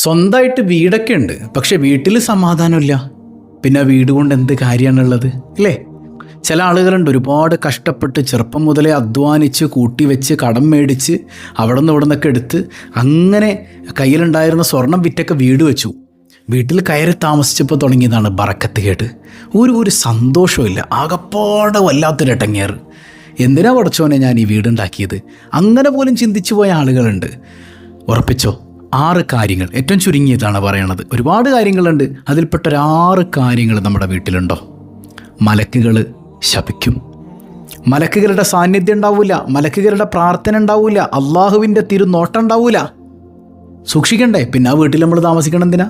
സ്വന്തമായിട്ട് വീടൊക്കെ ഉണ്ട്, പക്ഷെ വീട്ടിൽ സമാധാനമില്ല. പിന്നെ വീട് കൊണ്ട് എന്ത് കാര്യമാണുള്ളത് അല്ലേ? ചില ആളുകളുണ്ട് ഒരുപാട് കഷ്ടപ്പെട്ട് ചെറുപ്പം മുതലേ അധ്വാനിച്ച് കൂട്ടിവെച്ച് കടം മേടിച്ച് അവിടെ നിന്ന് ഇവിടെ നിന്നൊക്കെ എടുത്ത് അങ്ങനെ കയ്യിലുണ്ടായിരുന്ന സ്വർണം വിറ്റൊക്കെ വീട് വെച്ചു. വീട്ടിൽ കയറി താമസിച്ചപ്പോൾ തുടങ്ങിയതാണ് ബറക്കത്ത് കേട്ട്. ഒരു സന്തോഷമില്ല, ആകപ്പാടെ വല്ലാത്തൊരു ഇടങ്ങേറ്. എന്തിനാ പടച്ചോനെ ഞാൻ ഈ വീടുണ്ടാക്കിയത്? അങ്ങനെ പോലും ചിന്തിച്ചു പോയ ആളുകളുണ്ട്. ഉറപ്പിച്ചോ, 6 കാര്യങ്ങൾ, ഏറ്റവും ചുരുങ്ങിയതാണ് പറയണത്. ഒരുപാട് കാര്യങ്ങളുണ്ട്, അതിൽപ്പെട്ട 6 കാര്യങ്ങൾ നമ്മുടെ വീട്ടിലുണ്ടോ? മലക്കുകൾ ശപിക്കും, മലക്കുകളുടെ സാന്നിധ്യം ഉണ്ടാവില്ല, മലക്കുകളുടെ പ്രാർത്ഥന ഉണ്ടാവില്ല, അള്ളാഹുവിൻ്റെ തിരുനോട്ടം ഉണ്ടാവില്ല. സൂക്ഷിക്കണ്ടേ? പിന്നെ ആ വീട്ടിൽ നമ്മൾ താമസിക്കണം എന്തിനാ?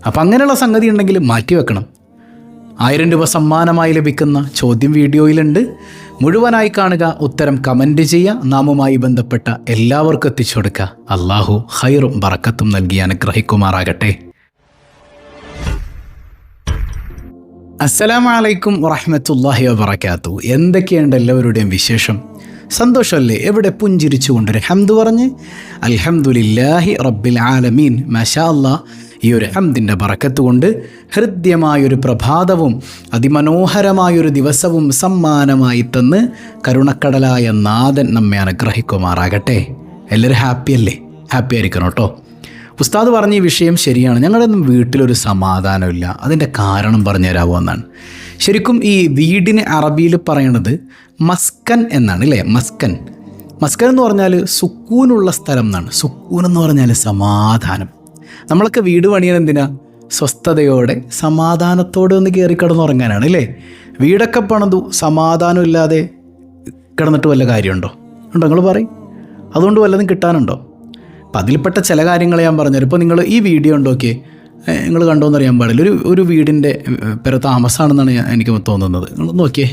അപ്പം അങ്ങനെയുള്ള സംഗതി ഉണ്ടെങ്കിൽ മാറ്റിവെക്കണം. 1000 രൂപ സമ്മാനമായി ലഭിക്കുന്ന ചോദ്യം വീഡിയോയിലുണ്ട്, മുഴുവനായി കാണുക, ഉത്തരം കമൻറ്റ് ചെയ്യുക, നാമുമായി ബന്ധപ്പെട്ട എല്ലാവർക്കും എത്തിച്ചു കൊടുക്കുക. അള്ളാഹു ഖൈറും ബറക്കത്തും നൽകി അനുഗ്രഹിക്കുമാറാകട്ടെ. അസ്സലാമു അലൈക്കും വറഹ്മത്തുള്ളാഹി വബറകാതുഹു. എന്തൊക്കെയുണ്ട് എല്ലാവരുടെയും വിശേഷം? സന്തോഷമല്ലേ? എവിടെ പുഞ്ചിരിച്ചു കൊണ്ടൊരു ഹംദ് പറഞ്ഞ് അൽഹംദുലില്ലാഹി റബ്ബിൽ ആലമീൻ. മാഷാ അല്ലാഹ്, ഈ ഒരു ഹംദിൻ്റെ ബറക്കത്ത് കൊണ്ട് ഹൃദ്യമായൊരു പ്രഭാതവും അതിമനോഹരമായൊരു ദിവസവും സമ്മാനമായി തന്ന് കരുണക്കടലായ നാഥൻ നമ്മെ അനുഗ്രഹിക്കുമാറാകട്ടെ. എല്ലാവരും ഹാപ്പിയല്ലേ? ഹാപ്പി ആയിരിക്കണം കേട്ടോ. ഉസ്താദ് പറഞ്ഞ ഈ വിഷയം ശരിയാണ്. ഞങ്ങളുടെ വീട്ടിലൊരു സമാധാനമില്ല. അതിൻ്റെ കാരണം പറഞ്ഞു തരാമോ എന്നാണ്. ശരിക്കും ഈ വീടിന് അറബിയിൽ പറയണത് മസ്കൻ എന്നാണ് അല്ലേ? മസ്കൻ എന്ന് പറഞ്ഞാൽ സുക്കൂനുള്ള സ്ഥലം എന്നാണ്. സുക്കൂൻ എന്ന് പറഞ്ഞാൽ സമാധാനം. നമ്മളൊക്കെ വീട് പണിയാൻ എന്തിനാ? സ്വസ്ഥതയോടെ സമാധാനത്തോടെ ഒന്ന് കയറി കിടന്നുറങ്ങാനാണ് അല്ലേ? വീടൊക്കെ പണിതു സമാധാനം ഇല്ലാതെ കിടന്നിട്ട് വല്ല കാര്യമുണ്ടോ? ഉണ്ടോ? നിങ്ങൾ പറയും. അതുകൊണ്ട് വല്ലതും കിട്ടാനുണ്ടോ? അപ്പം അതിൽപ്പെട്ട ചില കാര്യങ്ങൾ ഞാൻ പറഞ്ഞുതരാം. ഇപ്പോൾ നിങ്ങൾ ഈ വീഡിയോ ഉണ്ടോക്കെ നിങ്ങൾ കണ്ടോന്ന് അറിയാൻ പാടില്ല. ഒരു വീടിൻ്റെ പെര താമസമാണെന്നാണ് എനിക്ക് തോന്നുന്നത്. നിങ്ങൾ നോക്കിയേ.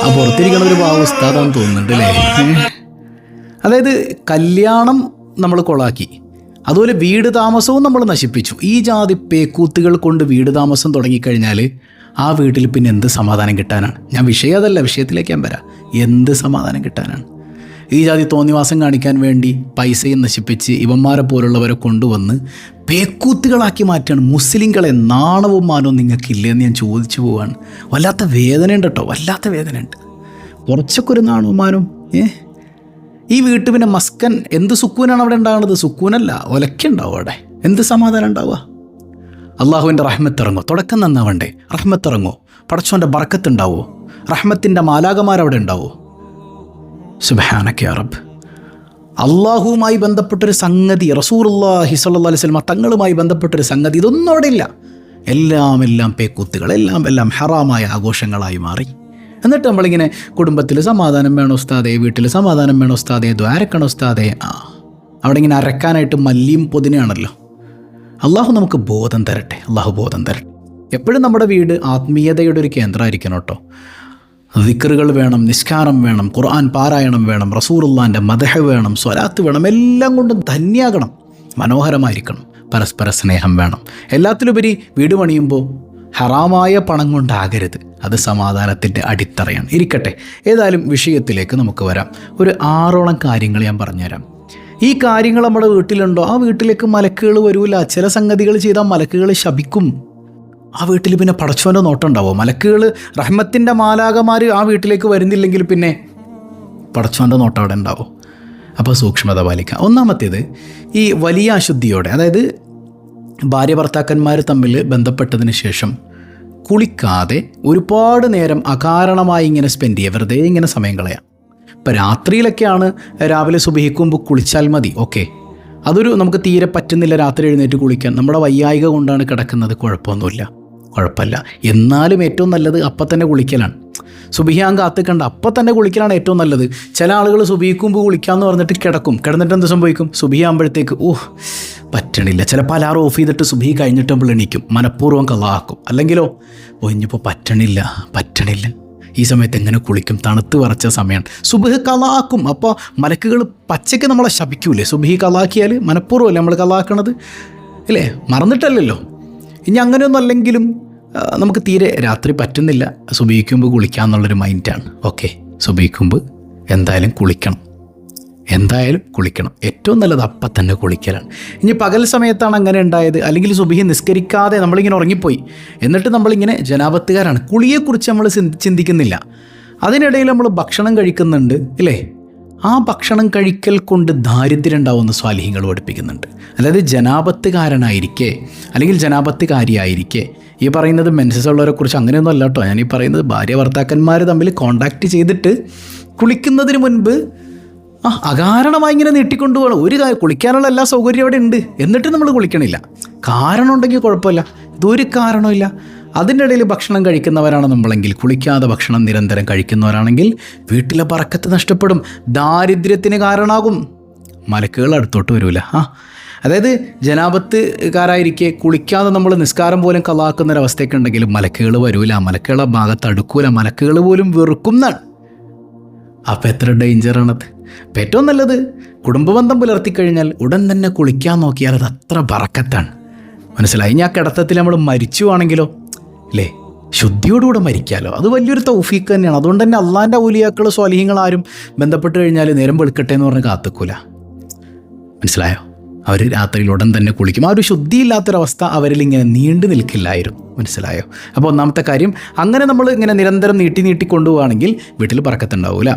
ആ പുറത്തിരിക്കണ ഒരു പാവ ഉസ്താദാന്ന് തോന്നുന്നുണ്ട് അല്ലേ? അതായത് കല്യാണം നമ്മൾ കൊളാക്കി, അതുപോലെ വീട് താമസവും നമ്മൾ നശിപ്പിച്ചു. ഈ ജാതി പേക്കൂത്തുകൾ കൊണ്ട് വീട് താമസം തുടങ്ങിക്കഴിഞ്ഞാൽ ആ വീട്ടിൽ പിന്നെ എന്ത് സമാധാനം കിട്ടാനാണ്? ഞാൻ വിഷയം അതല്ല, വിഷയത്തിലേക്ക് ഞാൻ വരാം. എന്ത് സമാധാനം കിട്ടാനാണ്? ഈ ജാതി തോന്നിവാസം കാണിക്കാൻ വേണ്ടി പൈസയും നശിപ്പിച്ച് ഇവന്മാരെ പോലുള്ളവരെ കൊണ്ടുവന്ന് പേക്കൂത്തുകളാക്കി മാറ്റുകയാണ്. മുസ്ലിങ്ങളെ നാണവും മാനവും നിങ്ങൾക്കില്ലേ എന്ന് ഞാൻ ചോദിച്ചു പോവാണ്. വല്ലാത്ത വേദനയുണ്ട് കേട്ടോ, വല്ലാത്ത വേദനയുണ്ട്. കുറച്ചൊക്കെ ഒരു നാണവും മാനവും. ഈ വീട്ടിൽ പിന്നെ മസ്കൻ എന്ത് സുക്കൂനാണ് അവിടെ ഉണ്ടാകുന്നത്? സുക്കൂനല്ല, ഒലക്കുണ്ടാവും അവിടെ. എന്ത് സമാധാനം ഉണ്ടാവുക? അള്ളാഹുവിൻ്റെ റഹ്മത്തിറങ്ങോ? തുടക്കം നന്നാവണ്ടേ? റഹ്മത്തിറങ്ങോ? പടച്ചോൻ്റെ ബറക്കത്തുണ്ടാവോ? റഹ്മത്തിൻ്റെ മാലാകമാരവിടെ ഉണ്ടാവോ? സുബ്ഹാനക യാ റബ്ബ്. അള്ളാഹുവുമായി ബന്ധപ്പെട്ടൊരു സംഗതി, റസൂലുള്ളാഹി സ്വല്ലല്ലാഹു അലൈഹി വസല്ലം തങ്ങളുമായി ബന്ധപ്പെട്ടൊരു സംഗതി, ഇതൊന്നും അവിടെ ഇല്ല. എല്ലാം പേക്കൂത്തുകൾ, എല്ലാം ഹറാമായ ആഘോഷങ്ങളായി മാറി. എന്നിട്ട് നമ്മളിങ്ങനെ കുടുംബത്തിൽ സമാധാനം വേണോ ഉസ്താദേ, വീട്ടിൽ സമാധാനം വേണോ ഉസ്താദേ, ദ്വാരക്കണോ ഉസ്താദേ, അവിടെ ഇങ്ങനെ അരക്കാനായിട്ട് മല്ലിയും പൊതിനെയാണല്ലോ. അള്ളാഹു നമുക്ക് ബോധം തരട്ടെ, അള്ളാഹു ബോധം തരട്ടെ. എപ്പോഴും നമ്മുടെ വീട് ആത്മീയതയുടെ ഒരു കേന്ദ്രമായിരിക്കണം കേട്ടോ. ദിക്റുകൾ വേണം, നിസ്കാരം വേണം, ഖുർആൻ പാരായണം വേണം, റസൂലുള്ളാഹിൻ്റെ മദ്ഹ് വേണം, സ്വലാത്ത് വേണം, എല്ലാം കൊണ്ടും ധന്യാകണം, മനോഹരമായിരിക്കണം, പരസ്പര സ്നേഹം വേണം. എല്ലാത്തിലുപരി വീട് പണിയുമ്പോൾ ഹറാമായ പണം കൊണ്ടാകരുത്. അത് സമാധാനത്തിൻ്റെ അടിത്തറയാണ്. ഇരിക്കട്ടെ, ഏതായാലും വിഷയത്തിലേക്ക് നമുക്ക് വരാം. ഒരു 6ഓളം കാര്യങ്ങൾ ഞാൻ പറഞ്ഞുതരാം. ഈ കാര്യങ്ങൾ നമ്മുടെ വീട്ടിലുണ്ടോ? ആ വീട്ടിലേക്ക് മലക്കുകൾ വരൂല. ചില സംഗതികൾ ചെയ്താൽ മലക്കുകൾ ശപിക്കും. ആ വീട്ടിൽ പിന്നെ പടച്ചോൻ്റെ നോട്ടം ഉണ്ടാവോ? മലക്കുകൾ, റഹ്മത്തിൻ്റെ മാലാകമാർ ആ വീട്ടിലേക്ക് വരുന്നില്ലെങ്കിൽ പിന്നെ പടച്ചോൻ്റെ നോട്ടം അവിടെ ഉണ്ടാവോ? അപ്പോൾ സൂക്ഷ്മത പാലിക്കുക. ഒന്നാമത്തേത്, ഈ വലിയ അശുദ്ധിയോടെ, അതായത് ഭാര്യ ഭർത്താക്കന്മാർ തമ്മിൽ ബന്ധപ്പെട്ടതിന് ശേഷം കുളിക്കാതെ ഒരുപാട് നേരം അകാരണമായി ഇങ്ങനെ സ്പെൻഡ് ചെയ്യുക, വെറുതെ ഇങ്ങനെ സമയം കളയാം. ഇപ്പം രാത്രിയിലൊക്കെയാണ്, രാവിലെ സുബഹിക്കുമ്പോൾ കുളിച്ചാൽ മതി, ഓക്കെ. അതൊരു നമുക്ക് തീരെ പറ്റുന്നില്ല രാത്രി എഴുന്നേറ്റ് കുളിക്കാൻ, നമ്മുടെ വയ്യായിക കൊണ്ടാണ് കിടക്കുന്നത്, കുഴപ്പമല്ല. എന്നാലും ഏറ്റവും നല്ലത് അപ്പം തന്നെ കുളിക്കലാണ്. സുബഹിയാൻ കാത്തിക്കണ്ട, അപ്പം തന്നെ കുളിക്കലാണ് ഏറ്റവും നല്ലത്. ചില ആളുകൾ സുബഹിക്കുമ്പോൾ കുളിക്കാമെന്ന് പറഞ്ഞിട്ട് കിടന്നിട്ട് എന്ത് സംഭവിക്കും? സുബഹിയാകുമ്പോഴത്തേക്ക് പറ്റണില്ല, ചിലപ്പോൾ അലാറം ഓഫ് ചെയ്തിട്ട് സുബഹി കഴിഞ്ഞിട്ടുമ്പോൾ എണീക്കും, മനഃപൂർവ്വം കളാക്കും. അല്ലെങ്കിലോ ഇനിയിപ്പോൾ പറ്റണില്ല, ഈ സമയത്ത് എങ്ങനെ കുളിക്കും? തണുത്ത് വറച്ച സമയമാണ്, സുബഹ് കളാക്കും. അപ്പോൾ മലക്കുകൾ പച്ചയ്ക്ക് നമ്മളെ ശപിക്കൂലേ? സുബഹി കളാക്കിയാൽ മനഃപൂർവ്വമല്ലേ നമ്മൾ കളാക്കണത്, ഇല്ലേ? മറന്നിട്ടല്ലല്ലോ. ഇനി അങ്ങനെയൊന്നും അല്ലെങ്കിലും നമുക്ക് തീരെ രാത്രി പറ്റുന്നില്ല, സുബഹിക്കുമ്പോൾ കുളിക്കാമെന്നുള്ളൊരു മൈൻഡാണ്. ഓക്കെ, സുബഹിക്കുമ്പോൾ എന്തായാലും കുളിക്കണം, ഏറ്റവും നല്ലത് അപ്പം തന്നെ കുളിക്കലാണ്. ഇനി പകൽ സമയത്താണ് അങ്ങനെ ഉണ്ടായത്, അല്ലെങ്കിൽ സുബഹി നിസ്കരിക്കാതെ നമ്മളിങ്ങനെ ഉറങ്ങിപ്പോയി, എന്നിട്ട് നമ്മളിങ്ങനെ ജനാപത്തുകാരാണ്, കുളിയെക്കുറിച്ച് നമ്മൾ ചിന്തിക്കുന്നില്ല. അതിനിടയിൽ നമ്മൾ ഭക്ഷണം കഴിക്കുന്നുണ്ട് ഇല്ലേ? ആ ഭക്ഷണം കഴിക്കൽ കൊണ്ട് ദാരിദ്ര്യം ഉണ്ടാവുമെന്ന് സ്വാലിഹീങ്ങൾ പഠിപ്പിക്കുന്നുണ്ട്. അതായത് ജനാപത്തുകാരനായിരിക്കെ അല്ലെങ്കിൽ ജനാപത്തുകാരിയായിരിക്കെ, ഈ പറയുന്നത് മെൻസസ് ഉള്ളവരെ കുറിച്ച് അങ്ങനെയൊന്നും അല്ല കേട്ടോ, ഞാൻ ഈ പറയുന്നത് ഭാര്യ ഭർത്താക്കന്മാർ തമ്മിൽ കോണ്ടാക്ട് ചെയ്തിട്ട് കുളിക്കുന്നതിന് മുൻപ് അകാരണമായി ഇങ്ങനെ നീട്ടിക്കൊണ്ടുപോകണം. ഒരു കുളിക്കാനുള്ള എല്ലാ സൗകര്യം അവിടെ ഉണ്ട്, എന്നിട്ട് നമ്മൾ കുളിക്കണില്ല. കാരണം ഉണ്ടെങ്കിൽ കുഴപ്പമില്ല, ഇതൊരു കാരണമില്ല. അതിൻ്റെ ഇടയിൽ ഭക്ഷണം കഴിക്കുന്നവരാണ് നമ്മളെങ്കിൽ, കുളിക്കാതെ ഭക്ഷണം നിരന്തരം കഴിക്കുന്നവരാണെങ്കിൽ വീട്ടിലെ ബറക്കത്ത് നഷ്ടപ്പെടും, ദാരിദ്ര്യത്തിന് കാരണമാകും, മലക്കുകൾ അടുത്തോട്ട് വരില്ല. അതായത് ജനാപത്തുകാരായിരിക്കെ കുളിക്കാതെ നമ്മൾ നിസ്കാരം പോലും കളാക്കുന്നൊരവസ്ഥയൊക്കെ ഉണ്ടെങ്കിൽ മലക്കുകൾ വരില്ല, മലക്കുകളെ ഭാഗത്ത് അടുക്കൂല, മലക്കുകൾ പോലും വെറുക്കുന്നതാണ്. അപ്പം എത്ര ഡേഞ്ചറാണത്. അപ്പം ഏറ്റവും നല്ലത് കുടുംബബന്ധം പുലർത്തിക്കഴിഞ്ഞാൽ ഉടൻ തന്നെ കുളിക്കാൻ നോക്കിയാൽ അത് അത്ര ബറക്കത്താണ്. മനസ്സിലായി? ഇനി ആ കിടത്തത്തിൽ നമ്മൾ മരിച്ചുവാണെങ്കിലോ അല്ലേ, ശുദ്ധിയോടുകൂടെ മരിക്കാമല്ലോ, അത് വലിയൊരു തൗഫീക്ക് തന്നെയാണ്. അതുകൊണ്ട് തന്നെ അള്ളാൻ്റെ ഔലിയാക്കൾ സ്വാലിഹീങ്ങൾ ആരും ബന്ധപ്പെട്ട് കഴിഞ്ഞാൽ നേരം വെളുക്കട്ടെ എന്ന് പറഞ്ഞ് കാത്തുക്കൂല. മനസ്സിലായോ? അവർ രാത്രിയിൽ ഉടൻ തന്നെ കുളിക്കും. ആ ഒരു ശുദ്ധിയില്ലാത്തൊരവസ്ഥ അവരിൽ ഇങ്ങനെ നീണ്ടു നിൽക്കില്ലായിരുന്നു. മനസ്സിലായോ? അപ്പോൾ ഒന്നാമത്തെ കാര്യം, അങ്ങനെ നമ്മൾ ഇങ്ങനെ നിരന്തരം നീട്ടി കൊണ്ടുപോവുകയാണെങ്കിൽ വീട്ടിൽ ബറക്കത്തുണ്ടാവില്ല.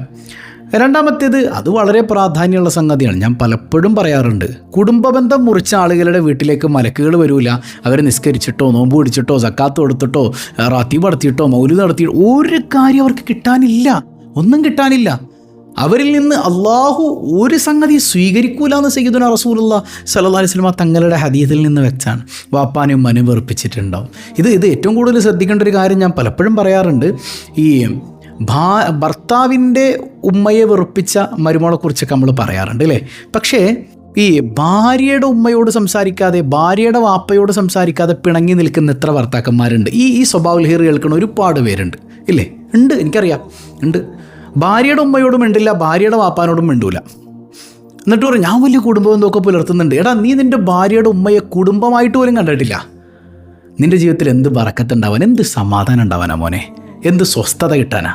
രണ്ടാമത്തേത്, അത് വളരെ പ്രാധാന്യമുള്ള സംഗതിയാണ്, ഞാൻ പലപ്പോഴും പറയാറുണ്ട്. കുടുംബബന്ധം മുറിച്ച ആളുകളുടെ വീട്ടിലേക്ക് മലക്കുകൾ വരില്ല. അവർ നിസ്കരിച്ചിട്ടോ നോമ്പ് പിടിച്ചിട്ടോ സക്കാത്ത് കൊടുത്തിട്ടോ റാത്തീബ് നടത്തിയിട്ടോ മൗലിദ് നടത്തിയിട്ടോ ഒരു കാര്യം അവർക്ക് കിട്ടാനില്ല, ഒന്നും കിട്ടാനില്ല. അവരിൽ നിന്ന് അള്ളാഹു ഒരു സംഗതി സ്വീകരിക്കൂല എന്ന് സയ്യിദുനാ റസൂലുള്ളാഹി സ്വല്ലല്ലാഹു അലൈഹി വസല്ലം തങ്ങളുടെ ഹദീസിൽ നിന്ന് വെച്ചാണ്. വാപ്പാനും ഉമ്മാനും വെറുപ്പിച്ചിട്ടുണ്ടാവും. ഇത് ഏറ്റവും കൂടുതൽ ശ്രദ്ധിക്കേണ്ട ഒരു കാര്യം ഞാൻ പലപ്പോഴും പറയാറുണ്ട്. ഈ ഭർത്താവിൻ്റെ ഉമ്മയെ വെറുപ്പിച്ച മരുമകളെക്കുറിച്ചൊക്കെ നമ്മൾ പറയാറുണ്ട് അല്ലേ? പക്ഷേ ഈ ഭാര്യയുടെ ഉമ്മയോട് സംസാരിക്കാതെ, ഭാര്യയുടെ വാപ്പയോട് സംസാരിക്കാതെ പിണങ്ങി നിൽക്കുന്ന എത്ര ഭർത്താക്കന്മാരുണ്ട്? ഈ സ്വഭാവലഹീർ കേൾക്കുന്ന ഒരുപാട് പേരുണ്ട് ഇല്ലേ? ഉണ്ട്, എനിക്കറിയാം, ഉണ്ട്. ഭാര്യയുടെ ഉമ്മയോടും മിണ്ടില്ല, ഭാര്യയുടെ വാപ്പാനോടും മിണ്ടൂല. എന്നിട്ട് പറയും ഞാൻ വലിയ കുടുംബബന്ധമൊക്കെ പുലർത്തുന്നുണ്ട്. എടാ, നീ നിൻ്റെ ഭാര്യയുടെ ഉമ്മയെ കുടുംബമായിട്ട് പോലും കണ്ടിട്ടില്ല. നിൻ്റെ ജീവിതത്തിൽ എന്ത് ബറക്കത്തുണ്ടാവാൻ, എന്ത് സമാധാനം ഉണ്ടാവാനാ മോനെ, എന്ത് സ്വസ്ഥത കിട്ടാനാ?